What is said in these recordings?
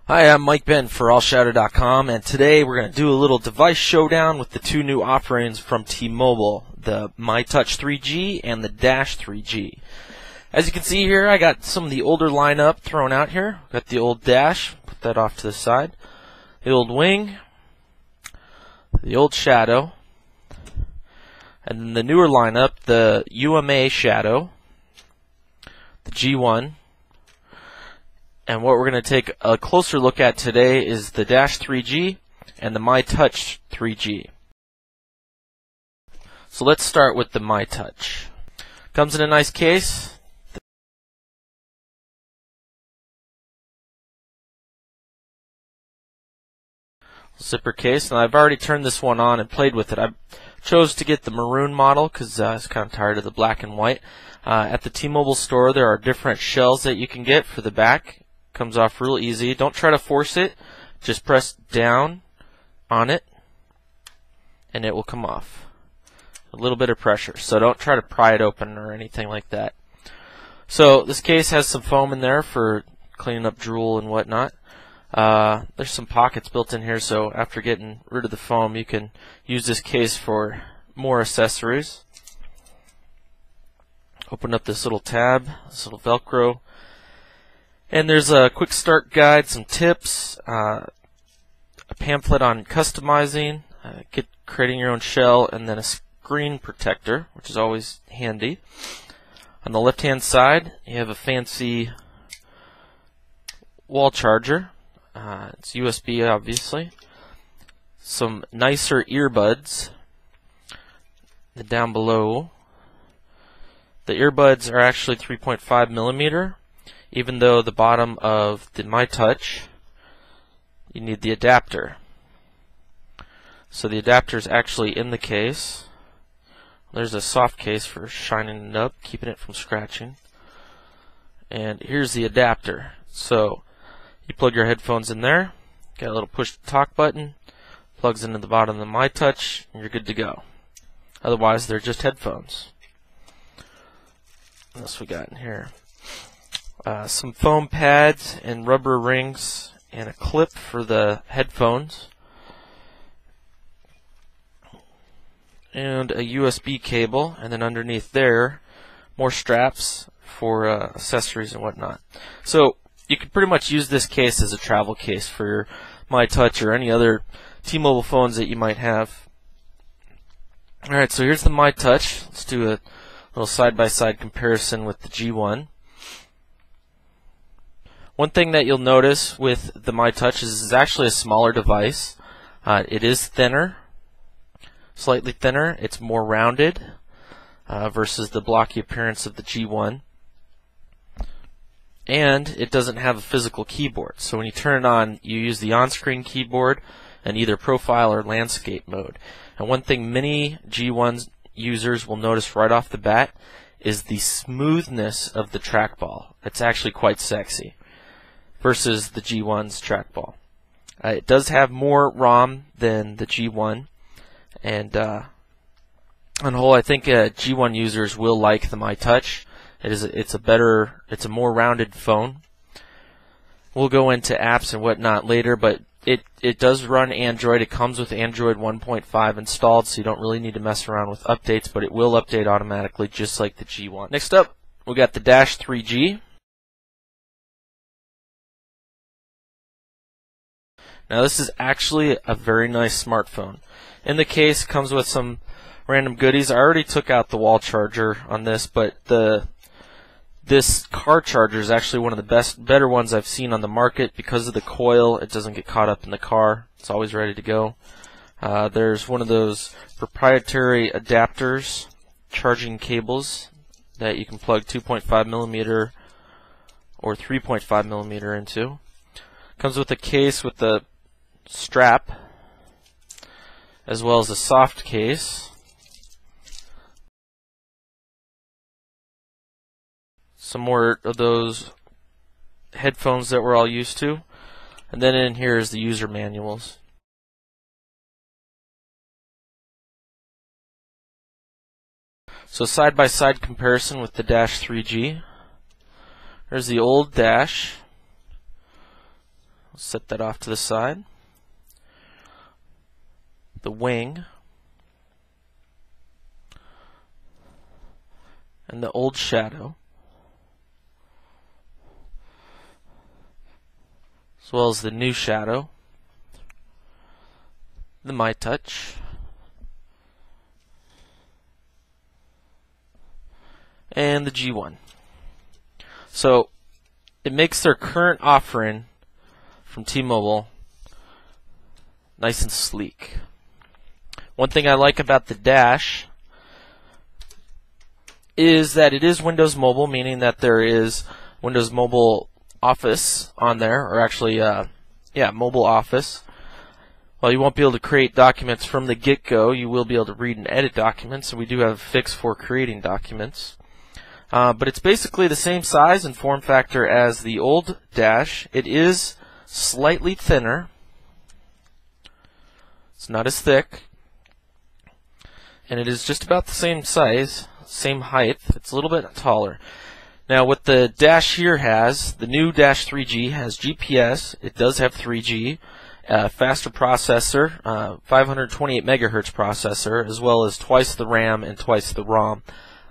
Hi, I'm Mike Ben for AllShadow.com, and today we're going to do a little device showdown with the two new offerings from T-Mobile, the myTouch 3G and the Dash 3G. As you can see here, I got some of the older lineup thrown out here. Got the old Dash, put that off to the side, the old Wing, the old Shadow, and then the newer lineup, the UMA Shadow, the G1. And what we're going to take a closer look at today is the Dash 3G and the myTouch 3G. So let's start with the myTouch. Comes in a nice case. Zipper case, and I've already turned this one on and played with it. I chose to get the maroon model because I was kind of tired of the black and white. At the T-Mobile store, there are different shells that you can get for the back. Comes off real easy. Don't try to force it. Just press down on it and it will come off. A little bit of pressure. So don't try to pry it open or anything like that. So this case has some foam in there for cleaning up drool and whatnot. There's some pockets built in here, so after getting rid of the foam you can use this case for more accessories. Open up this little tab, this little Velcro. And there's a quick start guide, some tips, a pamphlet on customizing, creating your own shell, and then a screen protector, which is always handy. On the left hand side, you have a fancy wall charger. It's USB, obviously. Some nicer earbuds. Then down below, the earbuds are actually 3.5 millimeter. Even though the bottom of the myTouch, you need the adapter. So the adapter is actually in the case. There's a soft case for shining it up, keeping it from scratching. And here's the adapter. So you plug your headphones in there, got a little push to talk button, plugs into the bottom of the myTouch, and you're good to go. Otherwise, they're just headphones. What else we got in here? Some foam pads and rubber rings and a clip for the headphones, and a USB cable, and then underneath there more straps for accessories and whatnot. So you can pretty much use this case as a travel case for your myTouch or any other T-Mobile phones that you might have. Alright, so here's the myTouch. Let's do a little side-by-side comparison with the G1. One thing that you'll notice with the myTouch is it's actually a smaller device. It is thinner, slightly thinner. It's more rounded versus the blocky appearance of the G1. And it doesn't have a physical keyboard. So when you turn it on, you use the on-screen keyboard in either profile or landscape mode. And one thing many G1 users will notice right off the bat is the smoothness of the trackball. It's actually quite sexy versus the G1's trackball. It does have more ROM than the G1, and on the whole, I think G1 users will like the myTouch. It's a more rounded phone. We'll go into apps and whatnot later, but it does run Android. It comes with Android 1.5 installed, so you don't really need to mess around with updates, but it will update automatically just like the G1. Next up, we got the Dash 3G. Now this is actually a very nice smartphone. In the case, comes with some random goodies. I already took out the wall charger on this, but this car charger is actually one of the better ones I've seen on the market because of the coil. It doesn't get caught up in the car. It's always ready to go. There's one of those proprietary adapters, charging cables that you can plug 2.5 millimeter or 3.5 millimeter into. Comes with a case with the strap as well as a soft case. Some more of those headphones that we're all used to. And then in here is the user manuals. So side-by-side comparison with the Dash 3G. There's the old Dash. Set that off to the side. The wing. And the old shadow. As well as the new shadow. The myTouch. And the G1. So it makes their current offering from T-Mobile nice and sleek. One thing I like about the Dash is that it is Windows Mobile, meaning that there is Windows Mobile Office on there, or actually, Mobile Office. While you won't be able to create documents from the get-go, you will be able to read and edit documents, and we do have a fix for creating documents. But it's basically the same size and form factor as the old Dash. It is slightly thinner. It's not as thick. And it is just about the same size, same height. It's a little bit taller. Now what the Dash here has, the new Dash 3G has GPS. It does have 3G. Faster processor, 528 megahertz processor, as well as twice the RAM and twice the ROM.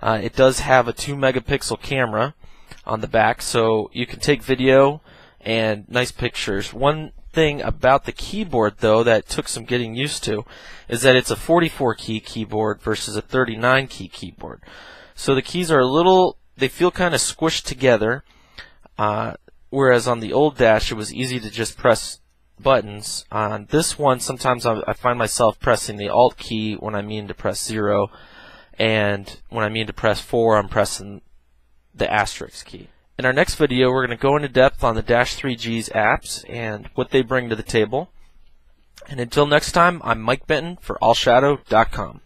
It does have a 2 megapixel camera on the back, so you can take video and nice pictures. One thing about the keyboard, though, that took some getting used to is that it's a 44 key keyboard versus a 39 key keyboard. So the keys are they feel kind of squished together, whereas on the old Dash it was easy to just press buttons. On this one, sometimes I find myself pressing the Alt key when I mean to press 0, and when I mean to press 4, I'm pressing the asterisk key. In our next video, we're going to go into depth on the Dash 3G's apps and what they bring to the table. And until next time, I'm Mike Benton for AllShadow.com.